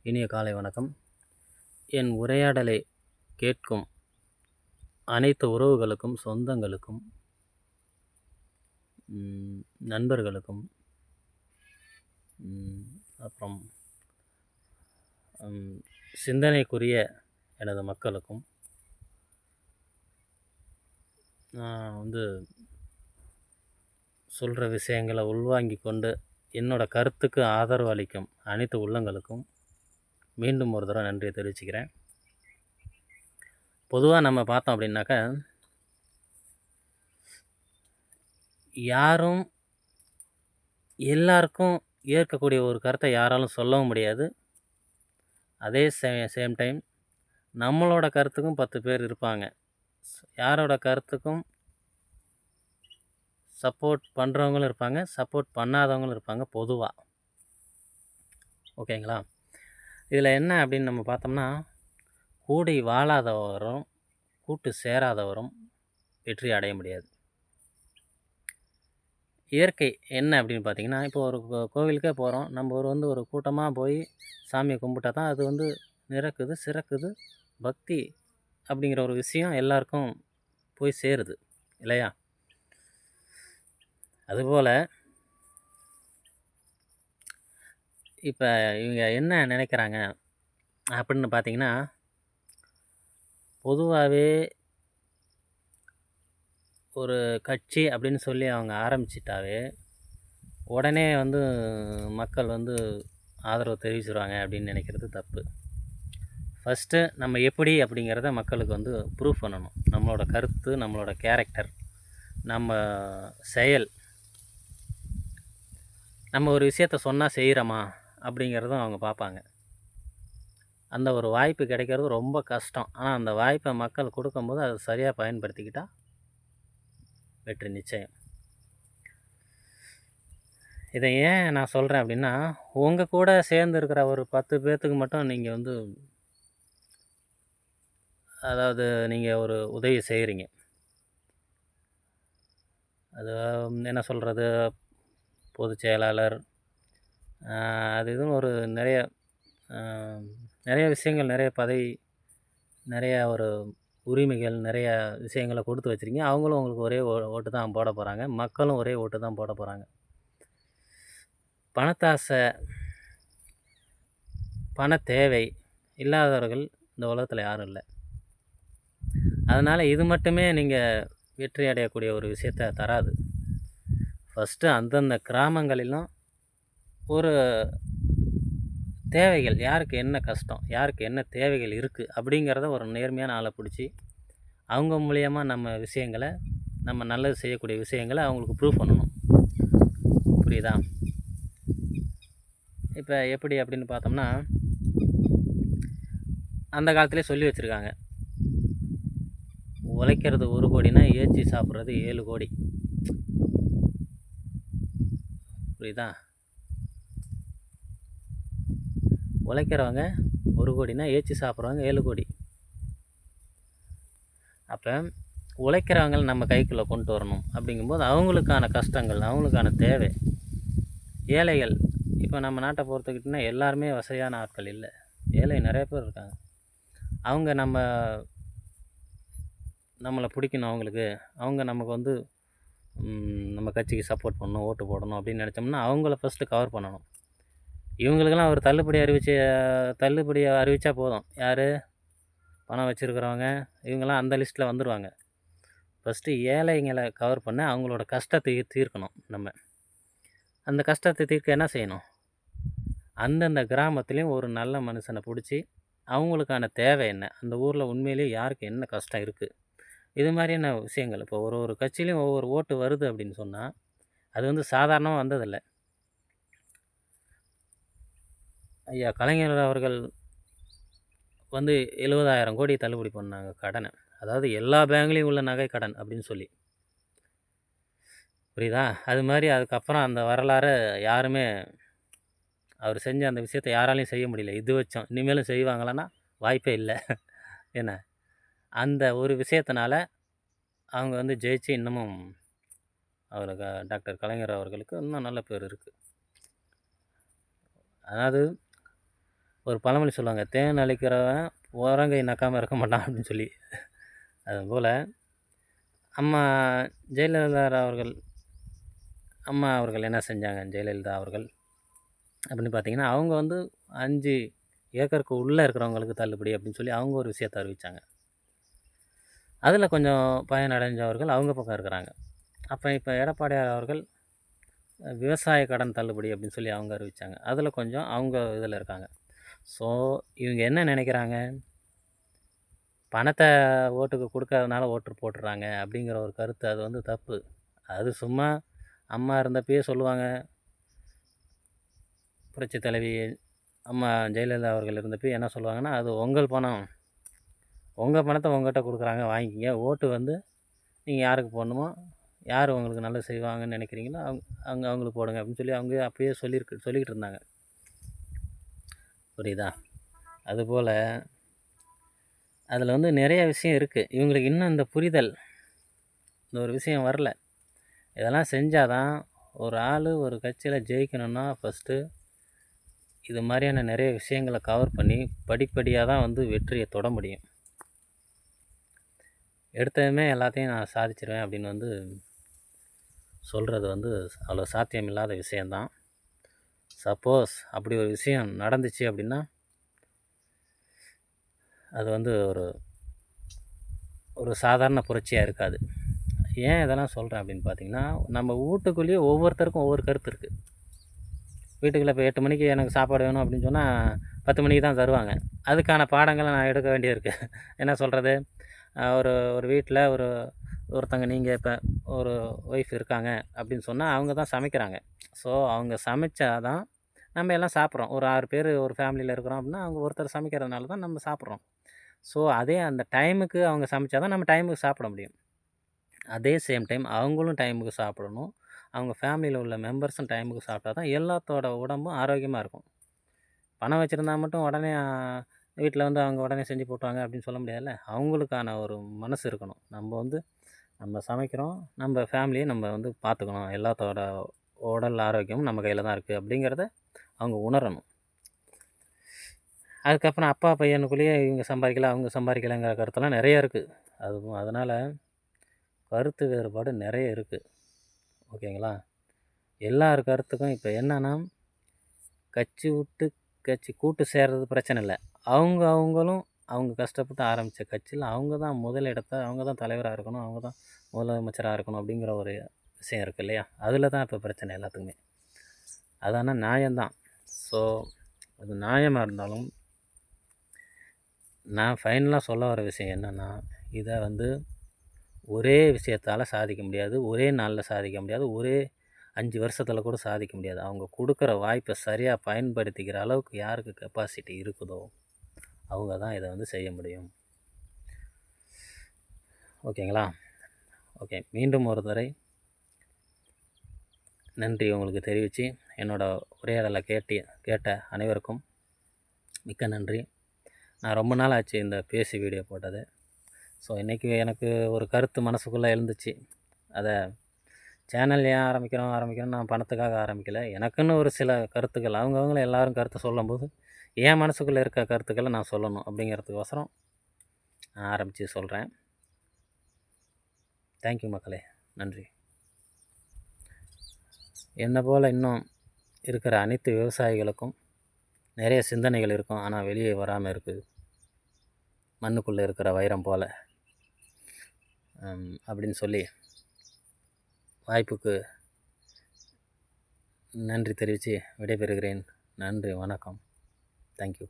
இனிய காலை வணக்கம். என் உரையாடலை கேட்கும் அனைத்து உறவுகளுக்கும், சொந்தங்களுக்கும், நண்பர்களுக்கும், அப்புறம் சிந்தனைக்குரிய எனது மக்களுக்கும் நான் சொல்கிற விஷயங்களை உள்வாங்கி கொண்டு என்னோடய கருத்துக்கு ஆதரவு அளிக்கும் அனைத்து உள்ளங்களுக்கும் மீண்டும் ஒரு தடவை நன்றியை தெரிவிச்சுக்கிறேன். பொதுவாக நம்ம பார்த்தோம் அப்படின்னாக்கா, யாரும் எல்லாருக்கும் ஏற்கக்கூடிய ஒரு கருத்தை யாராலும் சொல்லவும் முடியாது. அதே சேம் டைம் நம்மளோட கருத்துக்கும் 10 பேர் இருப்பாங்க. யாரோட கருத்துக்கும் சப்போர்ட் பண்ணுறவங்களும் இருப்பாங்க, சப்போர்ட் பண்ணாதவங்களும் இருப்பாங்க பொதுவாக. ஓகேங்களா? இதில் என்ன அப்படின்னு நம்ம பார்த்தோம்னா, கூடி வாழாதவரும் கூட்டு சேராதவரும் வெற்றி அடைய முடியாது. இயற்கை என்ன அப்படின்னு பார்த்தீங்கன்னா, இப்போ ஒரு கோவிலுக்கே போகிறோம். நம்ம ஒரு கூட்டமாக போய் சாமியை கும்பிட்டா தான் அது நிறக்குது, சிறக்குது. பக்தி அப்படிங்கிற ஒரு விஷயம் எல்லாருக்கும் போய் சேருது இல்லையா? அதுபோல் இப்போ இவங்க என்ன நினைக்கிறாங்க அப்படின்னு பார்த்தீங்கன்னா, பொதுவாகவே ஒரு கட்சி அப்படின்னு சொல்லி அவங்க ஆரம்பிச்சிட்டாவே உடனே மக்கள் ஆதரவு தெரிவிச்சிருவாங்க அப்படின்னு நினைக்கிறது தப்பு. ஃபஸ்ட்டு நம்ம எப்படி அப்படிங்கிறத மக்களுக்கு ப்ரூவ் பண்ணணும். நம்மளோட கருத்து, நம்மளோட கேரக்டர், நம்ம செயல், நம்ம ஒரு விஷயத்த சொன்னால் செய்கிறோமா அப்படிங்கிறதும் அவங்க பார்ப்பாங்க. அந்த ஒரு வாய்ப்பு கிடைக்கிறது ரொம்ப கஷ்டம். ஆனால் அந்த வாய்ப்பை மக்கள் கொடுக்கும்போது அதை சரியாக பயன்படுத்திக்கிட்டால் வெற்றி நிச்சயம். இதை ஏன் நான் சொல்கிறேன் அப்படின்னா, உங்கள் கூட சேர்ந்து இருக்கிற ஒரு 10 பேர்த்துக்கு மட்டும் நீங்கள் அதாவது நீங்கள் ஒரு உதவி செய்கிறீங்க. அது என்ன சொல்கிறது, பொதுச் செயலாளர், அது இதுன்னு ஒரு நிறைய விஷயங்கள், நிறைய பதவி, நிறையா ஒரு உரிமைகள், நிறைய விஷயங்களை கொடுத்து வச்சுருக்கீங்க. அவங்களும் உங்களுக்கு ஒரே ஓட்டு தான் போட போகிறாங்க. மக்களும் ஒரே ஓட்டு தான் போட போகிறாங்க. பணத்தாசை, பண தேவை இல்லாதவர்கள் இந்த உலகத்தில் யாரும் இல்லை. அதனால் இது மட்டுமே நீங்கள் வெற்றி அடையக்கூடிய ஒரு விஷயத்தை தராது. ஃபஸ்ட்டு அந்தந்த கிராமங்களிலும் ஒரு தேவைகள், யாருக்கு என்ன கஷ்டம், யாருக்கு என்ன தேவைகள் இருக்குது அப்படிங்கிறத ஒரு நேர்மையான ஆளை பிடிச்சி அவங்க மூலியமா நம்ம நல்லது செய்யக்கூடிய விஷயங்களை அவங்களுக்கு ப்ரூவ் பண்ணணும். புரியுதா? இப்போ எப்படி அப்படின்னு பார்த்தோம்னா, அந்த காலத்திலே சொல்லி வச்சுருக்காங்க, உழைக்கிறது 1 கோடினா ஏச்சி சாப்பிட்றது 7 கோடி. புரியுதா? உழைக்கிறவங்க 1 கோடினா ஏச்சி சாப்பிட்றவங்க 7 கோடி. அப்போ உழைக்கிறவங்களை நம்ம கைக்குள்ளே கொண்டு வரணும். அப்படிங்கும்போது அவங்களுக்கான கஷ்டங்கள், அவங்களுக்கான தேவை, ஏழைகள், இப்போ நம்ம நாட்டை பொறுத்துக்கிட்டிங்கன்னா எல்லாருமே வசதியான ஆட்கள் இல்லை. ஏழை நிறைய பேர் இருக்காங்க. அவங்க நம்மளை பிடிக்கணும். அவங்க நமக்கு நம்ம கட்சிக்கு சப்போர்ட் பண்ணணும், ஓட்டு போடணும் அப்படின்னு நினச்சோம்னா அவங்கள ஃபஸ்ட்டு கவர் பண்ணணும். இவங்களுக்கெல்லாம் ஒரு தள்ளுபடி அறிவித்தா போதும். யார் பணம் வச்சுருக்கிறவங்க இவங்கெல்லாம் அந்த லிஸ்ட்டில் வந்துடுவாங்க. ஃபஸ்ட்டு ஏழைங்களை கவர் பண்ண அவங்களோட கஷ்டத்தை தீர்க்கணும். நம்ம அந்த கஷ்டத்தை தீர்க்க என்ன செய்யணும், அந்தந்த கிராமத்துலேயும் ஒரு நல்ல மனுஷனை பிடிச்சி அவங்களுக்கான தேவை என்ன, அந்த ஊரில் உண்மையிலேயே யாருக்கு என்ன கஷ்டம் இருக்குது, இது மாதிரியான விஷயங்கள். இப்போ ஒரு கட்சியிலையும் ஒவ்வொரு ஓட்டு வருது அப்படின்னு சொன்னால் அது சாதாரணமாக வந்ததில்லை. ஐயா கலைஞர் அவர்கள் 70,000 கோடி தள்ளுபடி பண்ணாங்க கடனை. அதாவது எல்லா பேங்க்லேயும் உள்ள நகை கடன் அப்படின்னு சொல்லி. புரியுதா? அது மாதிரி அதுக்கப்புறம் அந்த வரலாறை யாருமே, அவர் செஞ்ச அந்த விஷயத்தை யாராலையும் செய்ய முடியல. இது வச்சோம் இனிமேலும் செய்வாங்களான்னா வாய்ப்பே இல்லை. என்ன, அந்த ஒரு விஷயத்தினால அவங்க ஜெயிச்சு இன்னமும் அவருக்கு டாக்டர் கலைஞர் அவர்களுக்கு இன்னும் நல்ல பேர் இருக்குது. அதாவது ஒரு பழமொழி சொல்லுவாங்க, "தேன் அளிக்கிறவன் உறங்கை நக்காம இருக்க மாட்டான்" அப்படின்னு சொல்லி. அதுபோல் அம்மா ஜெயலலிதா அவர்கள் அம்மா அவர்கள் என்ன செஞ்சாங்க, ஜெயலலிதா அவர்கள் அப்படின்னு பார்த்தீங்கன்னா, அவங்க வந்து 5 ஏக்கருக்கு உள்ளே இருக்கிறவங்களுக்கு தள்ளுபடி அப்படின்னு சொல்லி அவங்க ஒரு விஷயத்த அறிவிச்சாங்க. அதில் கொஞ்சம் பயனடைஞ்சவர்கள் அவங்க பக்கம் இருக்கிறாங்க. அப்போ இப்போ எடப்பாடியார் அவர்கள் விவசாய கடன் தள்ளுபடி அப்படின்னு சொல்லி அவங்க அறிவிச்சாங்க. அதில் கொஞ்சம் அவங்க இதில் இருக்காங்க. ஸோ இவங்க என்ன நினைக்கிறாங்க, பணத்தை ஓட்டுக்கு கொடுக்காதனால ஓட்டு போட்டுறாங்க அப்படிங்கிற ஒரு கருத்து, அது வந்து தப்பு. அது சும்மா அம்மா இருந்தப்பயே சொல்லுவாங்க. புரட்சி தலைவி அம்மா ஜெயலலிதா அவர்கள் இருந்தப்பயே என்ன சொல்லுவாங்கன்னா, அது உங்கள் பணம், உங்கள் பணத்தை உங்கள்கிட்ட கொடுக்குறாங்க வாங்கிக்கிங்க. ஓட்டு வந்து நீங்கள் யாருக்கு போடணுமோ, யார் உங்களுக்கு நல்லது செய்வாங்கன்னு நினைக்கிறீங்களோ அவங்களுக்கு போடுங்க அப்படின்னு சொல்லி அவங்க அப்பயே சொல்லிக்கிட்டு இருந்தாங்க. புரியுதா? அதுபோல் அதில் வந்து நிறைய விஷயம் இருக்குது. இவங்களுக்கு இன்னும் இந்த புரிதல், இந்த ஒரு விஷயம் வரல. இதெல்லாம் செஞ்சால் தான் ஒரு ஆள் ஒரு கட்சியில் ஜெயிக்கணும்னா ஃபஸ்ட்டு இது மாதிரியான நிறைய விஷயங்களை கவர் பண்ணி படிப்படியாக தான் வந்து வெற்றியை தொட முடியும். எடுத்ததுமே எல்லாத்தையும் நான் சாதிச்சிருவேன் அப்படின்னு வந்து சொல்கிறது வந்து அவ்வளோ சாத்தியமில்லாத விஷயந்தான். சப்போஸ் அப்படி ஒரு விஷயம் நடந்துச்சு அப்படின்னா, அது வந்து ஒரு சாதாரண புரட்சியாக இருக்காது. ஏன் இதெல்லாம் சொல்கிறேன் அப்படின்னு பார்த்தீங்கன்னா, நம்ம வீட்டுக்குள்ளேயே ஒவ்வொருத்தருக்கும் ஒவ்வொரு கருத்து இருக்குது. வீட்டுக்குள்ளே இப்போ 8 மணிக்கு எனக்கு சாப்பாடு வேணும் அப்படின்னு சொன்னால் 10 மணிக்கு தான் தருவாங்க. அதுக்கான பாடங்களை நான் எடுக்க வேண்டியது இருக்குது. என்ன சொல்கிறது, ஒரு வீட்டில் ஒருத்தங்க நீங்கள் இப்போ ஒரு ஒய்ஃப் இருக்காங்க அப்படின்னு சொன்னால் அவங்க தான் சமைக்கிறாங்க. ஸோ அவங்க சமைச்சா தான் நம்ம எல்லாம் சாப்பிட்றோம். ஒரு 6 பேர் ஒரு ஃபேமிலியில் இருக்கிறோம் அப்படின்னா, அவங்க ஒருத்தர் சமைக்கிறதுனால தான் நம்ம சாப்பிட்றோம். ஸோ அதே அந்த டைமுக்கு அவங்க சமைச்சா தான் நம்ம டைமுக்கு சாப்பிட முடியும். அதே சேம் டைம் அவங்களும் டைமுக்கு சாப்பிடணும். அவங்க ஃபேமிலியில் உள்ள மெம்பர்ஸும் டைமுக்கு சாப்பிட்டா தான் எல்லாத்தோட உடம்பும் ஆரோக்கியமாக இருக்கும். பணம் வச்சுருந்தா மட்டும் உடனே வீட்டில் வந்து அவங்க உடனே செஞ்சு போட்டுவாங்க அப்படின்னு சொல்ல முடியாதுல்ல. அவங்களுக்கான ஒரு மனசு இருக்கணும். நம்ம சமைக்கிறோம், நம்ம ஃபேமிலியை நம்ம வந்து பார்த்துக்கணும். எல்லாத்தோட உடல் ஆரோக்கியமும் நம்ம கையில் தான் இருக்குது அப்படிங்கிறத அவங்க உணரணும். அதுக்கப்புறம் அப்பா பையனுக்குள்ளேயே இவங்க சம்பாதிக்கல, அவங்க சம்பாதிக்கலைங்கிற கருத்தெல்லாம் நிறைய இருக்குது. அதனால் கருத்து வேறுபாடு நிறைய இருக்குது. ஓகேங்களா? எல்லார் கருத்துக்கும் இப்போ என்னன்னா, கட்சி விட்டு கட்சி கூட்டு சேர்றது பிரச்சனை இல்லை. அவங்களும் அவங்க கஷ்டப்பட்டு ஆரம்பித்த கட்சியில் அவங்க தான் முதலிடத்தை, அவங்க தான் தலைவராக இருக்கணும், அவங்க தான் முதலமைச்சராக இருக்கணும் அப்படிங்கிற ஒரு விஷயம் இருக்குது இல்லையா? அதில் தான் இப்போ பிரச்சனை எல்லாத்துக்குமே. அதான நியாயம்தான். ஸோ அது நியாயமாக இருந்தாலும் நான் ஃபைனலாக சொல்ல வர விஷயம் என்னென்னா, இதை வந்து ஒரே விஷயத்தால் சாதிக்க முடியாது, ஒரே நாளில் சாதிக்க முடியாது, ஒரே 5 வருஷத்தில் கூட சாதிக்க முடியாது. அவங்க கொடுக்குற வாய்ப்பை சரியாக பயன்படுத்திக்கிற அளவுக்கு யாருக்கு கெப்பாசிட்டி இருக்குதோ அவங்க தான் இதை வந்து செய்ய முடியும். ஓகேங்களா? ஓகே, மீண்டும் ஒரு தடவை நன்றி உங்களுக்கு தெரிவித்து என்னோடய உரையாடலை கேட்ட அனைவருக்கும் மிக்க நன்றி. நான் ரொம்ப நாள் ஆச்சு இந்த பேசி வீடியோ போட்டது. ஸோ இன்றைக்கி எனக்கு ஒரு கருத்து மனசுக்குள்ளே எழுந்துச்சு. அதை சேனல் ஏன் ஆரம்பிக்கிறோம் நான் பணத்துக்காக ஆரம்பிக்கலை. எனக்குன்னு ஒரு சில கருத்துக்கள், அவங்கவுங்களும் எல்லோரும் கருத்து சொல்லும்போது என் மனசுக்குள்ளே இருக்க கருத்துக்களை நான் சொல்லணும் அப்படிங்கிறதுக்கோசரம் நான் ஆரம்பித்து சொல்கிறேன். தேங்க்யூ மக்களே, நன்றி. என்னை போல் இன்னும் இருக்கிற அனைத்து விவசாயிகளுக்கும் நிறைய சிந்தனைகள் இருக்கும், ஆனால் வெளியே வராமல் இருக்குது. மண்ணுக்குள்ளே இருக்கிற வைரம் போல் அப்படின்னு சொல்லி வாய்ப்புக்கு நன்றி தெரிவித்து விடைபெறுகிறேன். நன்றி, வணக்கம். தேங்க்யூ.